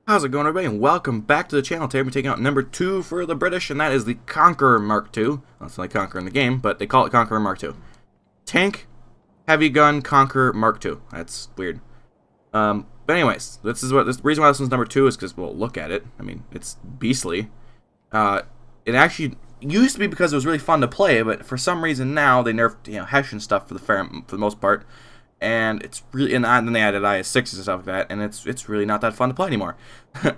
How's it going, everybody, and welcome back to the channel. Today we're taking out number 2 for the British, and that is the Conqueror Mark II. Well, it's not like Conqueror in the game, but they call it Conqueror Mark II. Tank, heavy gun, Conqueror Mark II. That's weird. But anyways, the reason why this one's number 2 is because, well, look at it. I mean, it's beastly. It actually used to be because it was really fun to play, but for some reason now they nerfed, Hesh and stuff for the most part. And it's really, and then they added IS-6s and stuff like that, and it's really not that fun to play anymore. This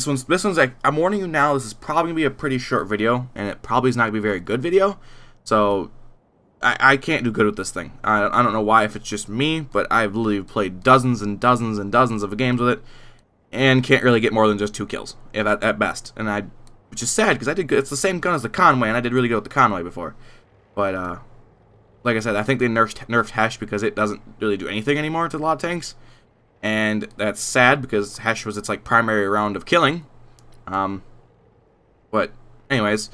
one's like, I'm warning you now, this is probably gonna be a pretty short video, and it probably is not gonna be a very good video. So I can't do good with this thing. I don't know why, if it's just me, but I've literally played dozens and dozens and dozens of games with it, and can't really get more than just 2 kills at best. And which is sad because I did good. It's the same gun as the Conway, and I did really good with the Conway before, but like I said, I think they nerfed Hesh because it doesn't really do anything anymore to a lot of tanks, and that's sad because Hesh was its like primary round of killing. But anyways,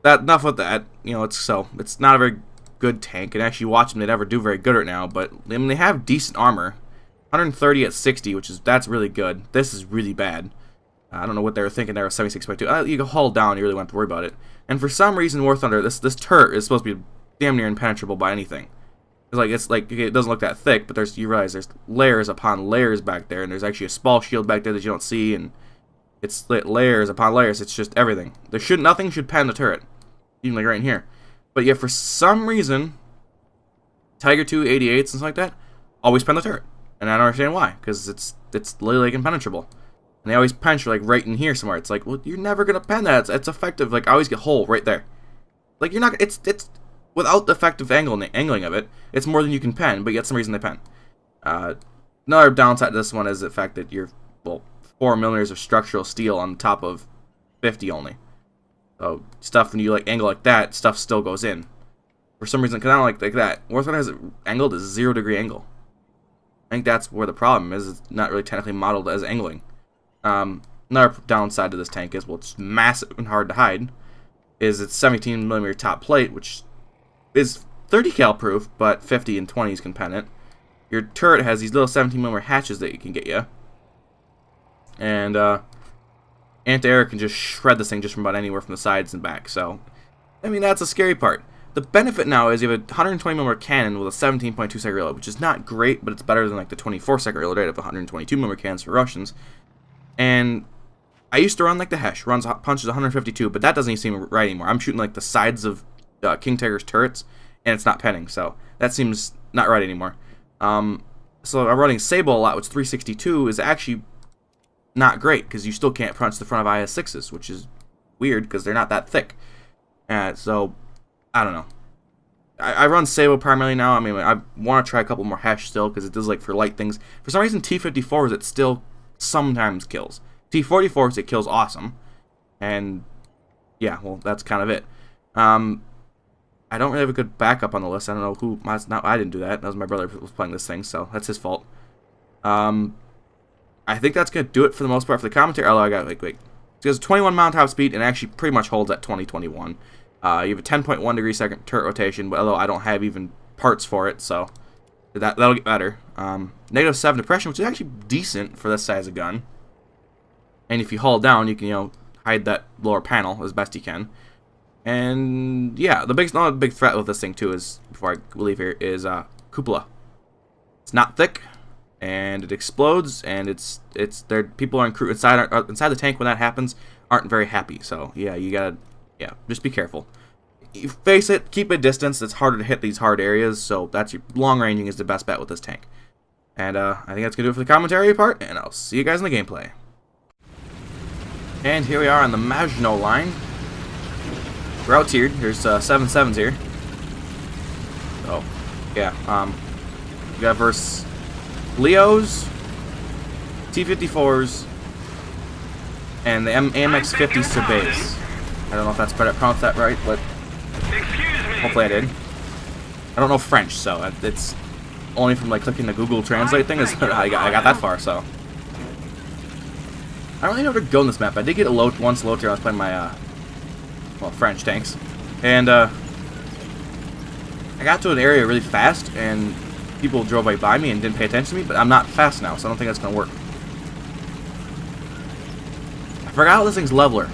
enough with that. It's not a very good tank, and actually watch them, they never do very good right now. But I mean, they have decent armor, 130 at 60, that's really good. This is really bad. I don't know what they were thinking there with 76.2. You can hold down, you really won't have to worry about it. And for some reason, War Thunder, this turret is supposed to be damn near impenetrable by anything. It's like it doesn't look that thick, but you realize there's layers upon layers back there, and there's actually a small shield back there that you don't see, and it's layers upon layers. It's just everything. Nothing should pen the turret, even like right in here. But yet for some reason, Tiger 2 88s and stuff like that always pen the turret, and I don't understand why, because it's literally like impenetrable. And they always punch like right in here somewhere. It's like, well, you're never gonna pen that. It's effective. Like I always get hole right there. Like you're not. It's without the effective angling of it, it's more than you can pen, but yet some reason they pen. Another downside to this one is the fact that you're, 4mm of structural steel on top of 50 only. So stuff, when you like angle like that, stuff still goes in. For some reason, because I don't like that. War Thunder has it angled as 0-degree angle. I think that's where the problem is. It's not really technically modeled as angling. Another downside to this tank is, it's massive and hard to hide, is its 17mm top plate, which is 30 cal proof, but 50 and 20s can pen it. Your turret has these little 17mm hatches that you can get you, and anti-air can just shred this thing just from about anywhere from the sides and back. So, I mean, that's a scary part. The benefit now is you have a 120mm cannon with a 17.2 second reload, which is not great, but it's better than like the 24 second reload rate of 122mm cannons for Russians. And I used to run like the Hesh, punches 152, but that doesn't even seem right anymore. I'm shooting like the sides of King Tiger's turrets, and it's not penning, so that seems not right anymore. So I'm running Sable a lot, which 362 is actually not great, because you still can't punch the front of IS-6s, which is weird, because they're not that thick. So, I don't know. I run Sable primarily now. I mean, I want to try a couple more Hesh still, because it does, like, for light things. For some reason, T-54s, it still sometimes kills. T-44s, it kills awesome. And, yeah, well, that's kind of it. I don't really have a good backup on the list. I don't know who. I didn't do that. That was my brother who was playing this thing, so that's his fault. I think that's gonna do it for the most part for the commentary. Although I got wait. It has 21 mile top speed and actually pretty much holds at 20-21. You have a 10.1 degree second turret rotation, but although I don't have even parts for it, so that'll get better. -7 depression, which is actually decent for this size of gun. And if you hold down, you can hide that lower panel as best you can. And yeah, another big threat with this thing too is, before I leave here, is cupola. It's not thick, and it explodes, and people inside the tank when that happens aren't very happy. So yeah, you gotta just be careful. You face it, keep a distance. It's harder to hit these hard areas, so that's your long ranging is the best bet with this tank. And I think that's gonna do it for the commentary part, and I'll see you guys in the gameplay. And here we are on the Maginot line. We're out-tiered. There's 7.7s here. So, yeah. We got versus Leos, T-54s, and the AMX-50s to base. I don't know if that's better. I pronounced that right, but hopefully I did. I don't know French, so it's only from like clicking the Google Translate thing is I got that far. So I don't really know where to go on this map. I did get a once low tier. I was playing my French tanks, and I got to an area really fast, and people drove right by me and didn't pay attention to me, but I'm not fast now, so I don't think that's going to work. forgot this thing's leveler.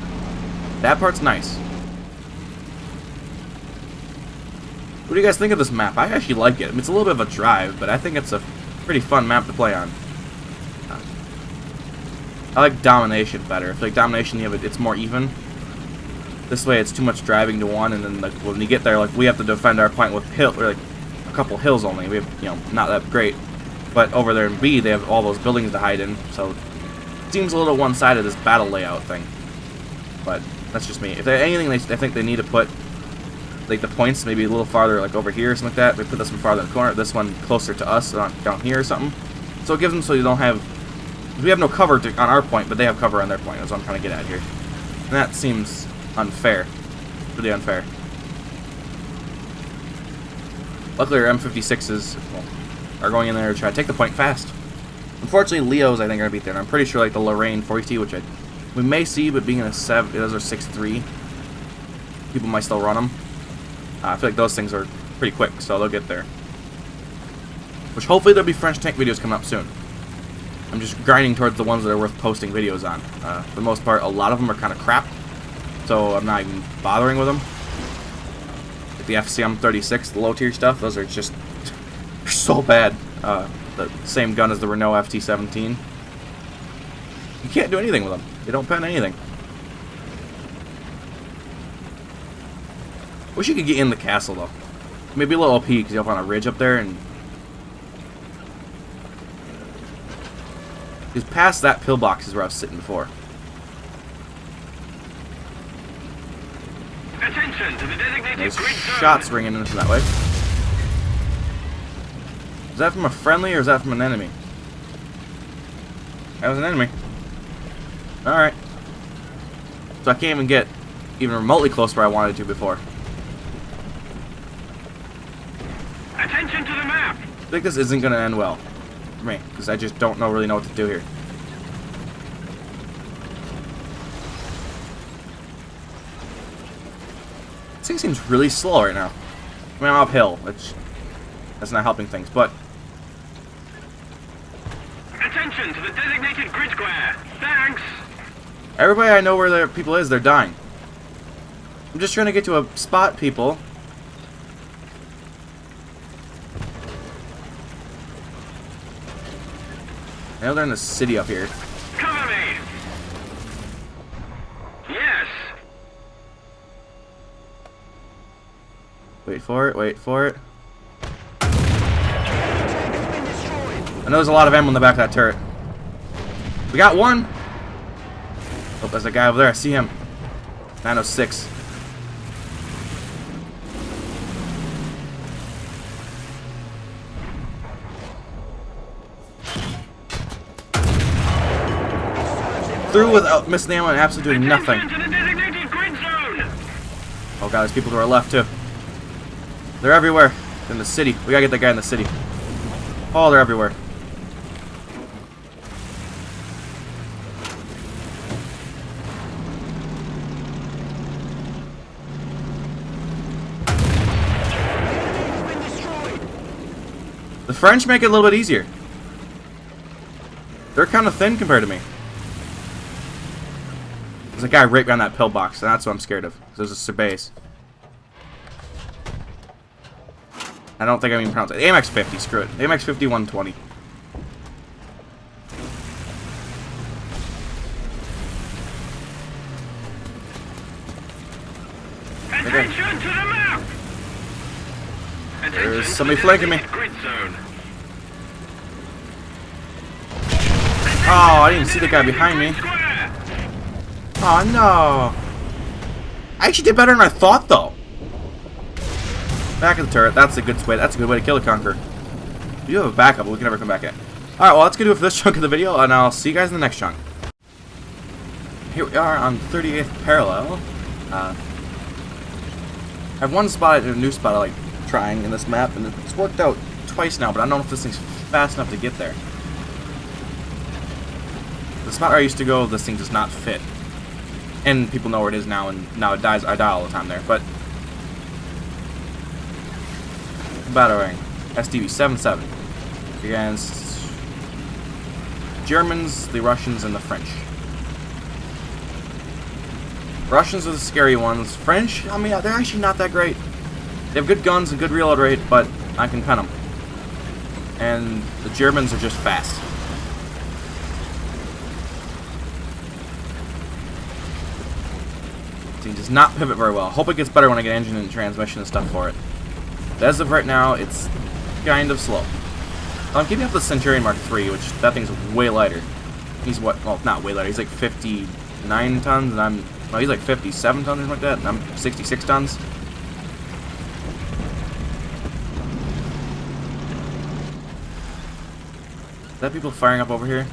That part's nice. What do you guys think of this map? I actually like it. I mean, it's a little bit of a drive, but I think it's a pretty fun map to play on. I like Domination better. I feel like Domination, it's more even. This way, it's too much driving to one, and then like when you get there, like we have to defend our point with we're like a couple hills only. We have, not that great. But over there in B, they have all those buildings to hide in, so it seems a little one-sided, this battle layout thing. But that's just me. If there's anything, I think they need to put like the points maybe a little farther, like over here or something like that. We put this one farther in the corner, this one closer to us, down here or something. So it gives them so you don't have. We have no cover on our point, but they have cover on their point. That's what I'm trying to get at here. And that seems unfair. Really unfair. Luckily, our M56s are going in there to try to take the point fast. Unfortunately, Leos, I think, are going to beat there. And I'm pretty sure, like, the Lorraine 40T, which we may see, but being in a 7, those are 6.3. People might still run them. I feel like those things are pretty quick, so they'll get there. Which, hopefully, there'll be French tank videos coming up soon. I'm just grinding towards the ones that are worth posting videos on. For the most part, a lot of them are kind of crap, so I'm not even bothering with them. Like the FCM36, the low-tier stuff, those are just so bad. The same gun as the Renault FT17. You can't do anything with them. They don't pen anything. Wish you could get in the castle, though. Maybe a little OP, because you're up on a ridge up there, and because past that pillbox is where I was sitting before. Attention to the designated There's grid zone. shots ringing in from that way. Is that from a friendly or is that from an enemy? That was an enemy. Alright. So I can't even get even remotely close where I wanted to before. Attention to the map. I think this isn't going to end well for me, because I just don't really know what to do here. This thing seems really slow right now. I mean, I'm uphill, which that's not helping things, but Attention to the designated grid square. Thanks. everybody I know where their people is, they're dying. I'm just trying to get to a spot, people. I know they're in the city up here. Cover me. Yes. Wait for it, wait for it. I know there's a lot of ammo in the back of that turret. We got one! Oh, there's a guy over there. I see him. 906. Through without missing ammo and absolutely doing nothing. Attention to the designated grid zone. Oh god, there's people to our left too. They're everywhere. In the city. We gotta get that guy in the city. Oh, they're everywhere. The French make it a little bit easier. They're kind of thin compared to me. There's a guy right behind that pillbox, and that's what I'm scared of. There's a base. I don't think I even pronounce it. AMX 50, screw it. AMX 50 120. Attention to the map. Attention There's to somebody the flanking me. designated grid zone. Oh, I didn't see the guy behind me. Square. Oh no! I actually did better than I thought, though. Back of the turret. That's a good way. That's a good way to kill a Conqueror. You have a backup, but we can never come back in. All right, well, that's gonna do it for this chunk of the video, and I'll see you guys in the next chunk. Here we are on 38th parallel. I have one spot, a new spot I like trying in this map, and it's worked out twice now, but I don't know if this thing's fast enough to get there. The spot where I used to go, this thing does not fit. And people know where it is now, and now it dies. I die all the time there. But battering SDV 77 against Germans, the Russians, and the French. Russians are the scary ones. French, I mean, they're actually not that great. They have good guns and good reload rate, but I can pen them. And the Germans are just fast. He does not pivot very well. Hope it gets better when I get engine and transmission and stuff for it. But as of right now, it's kind of slow. I'm keeping up the Centurion Mark III, which that thing's way lighter. He's what? Well, not way lighter. He's like 59 tons, and I'm... No, he's like 57 tons or something like that, and I'm 66 tons. Is that people firing up over here?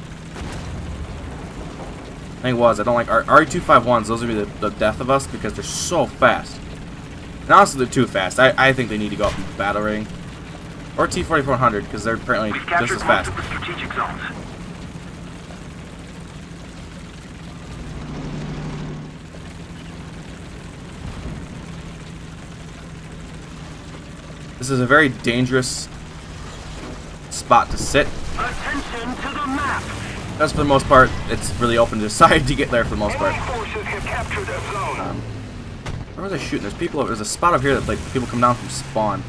I think it was. I don't like RE251s. Those would be the death of us because they're so fast. And honestly, they're too fast. I think they need to go up in battle rating. Or T-4400 because they're apparently just as fast. Strategic zones. This is a very dangerous spot to sit. Attention to the map. That's for the most part. It's really open to decide to get there for the most part. Forces have captured a zone. Where was I shooting? There's people. There's a spot over here that like people come down from spawn.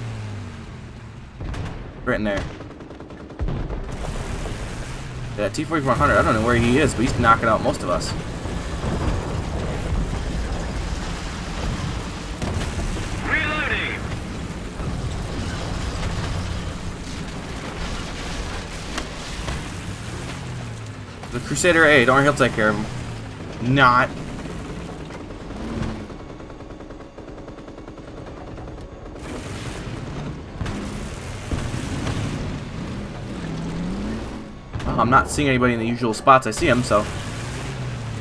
Right in there. Yeah, T-4400. I don't know where he is, but he's knocking out most of us. Reloading. The Crusader A. Don't worry, he'll take care of him. Not. Oh, I'm not seeing anybody in the usual spots I see him, so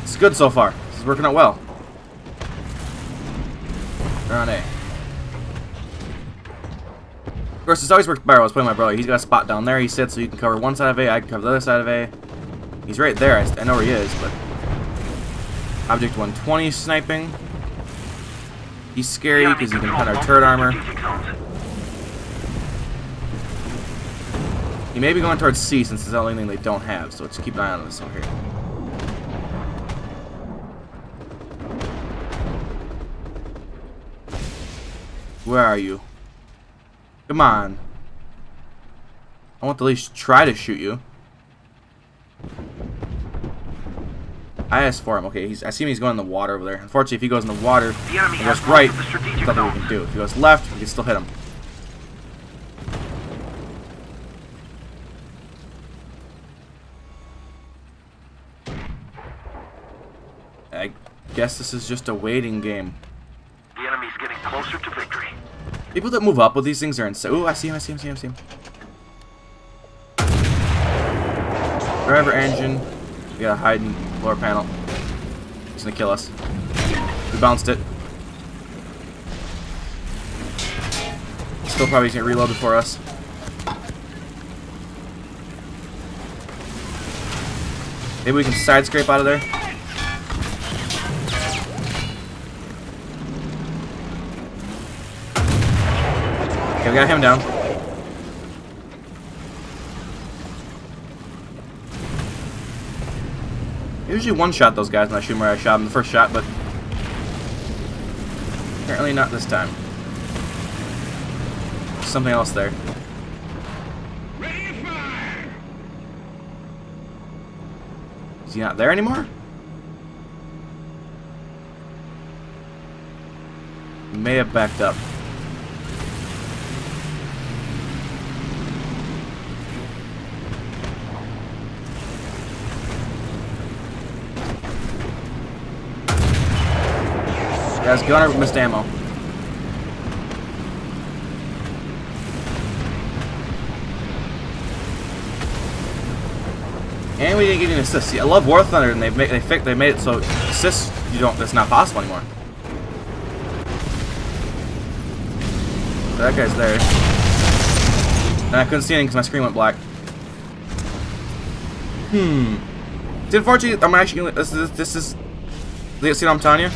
it's good so far. This is working out well. They're on A. Of course, it's always worked better. I was playing my brother. He's got a spot down there. He sits so you can cover one side of A. I can cover the other side of A. He's right there. I know where he is, but Object 120 sniping. He's scary because he can pen our turret armor. He may be going towards C since it's the only thing they don't have, so let's keep an eye on this over here. Where are you? Come on. I want to at least try to shoot you. I asked for him. Okay, I see him. He's going in the water over there. Unfortunately, if he goes in the water, he goes right. There's nothing we can do. If he goes left, we can still hit him. I guess this is just a waiting game. The enemy's getting closer to victory. People that move up with these things are insane. Ooh, I see him. I see him. I see him. Driver engine. We gotta hide in lower panel. He's gonna kill us. We bounced it. Still probably gonna reload before us. Maybe we can side scrape out of there. Okay, we got him down. Usually one-shot those guys when I shoot them where I shot them the first shot, but apparently not this time. There's something else there. Ready to fire. Is he not there anymore? He may have backed up. Guys, gunner missed ammo. And we didn't get any assists. See, I love War Thunder, and they made it so assists that's not possible anymore. So that guy's there, and I couldn't see anything because my screen went black. Unfortunately, I'm actually this is. See what I'm telling you?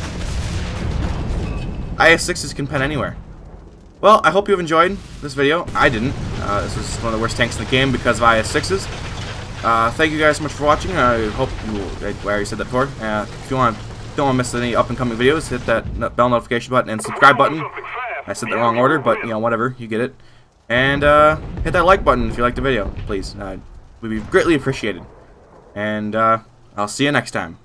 IS-6s can pen anywhere. Well, I hope you've enjoyed this video. I didn't. This was one of the worst tanks in the game because of IS-6s. Thank you guys so much for watching. I hope you... I already said that before. If you want to don't want to miss any up-and-coming videos, hit that bell notification button and subscribe button. I said the wrong order, but, you know, whatever. You get it. And hit that like button if you liked the video, please. We'd be greatly appreciated. And I'll see you next time.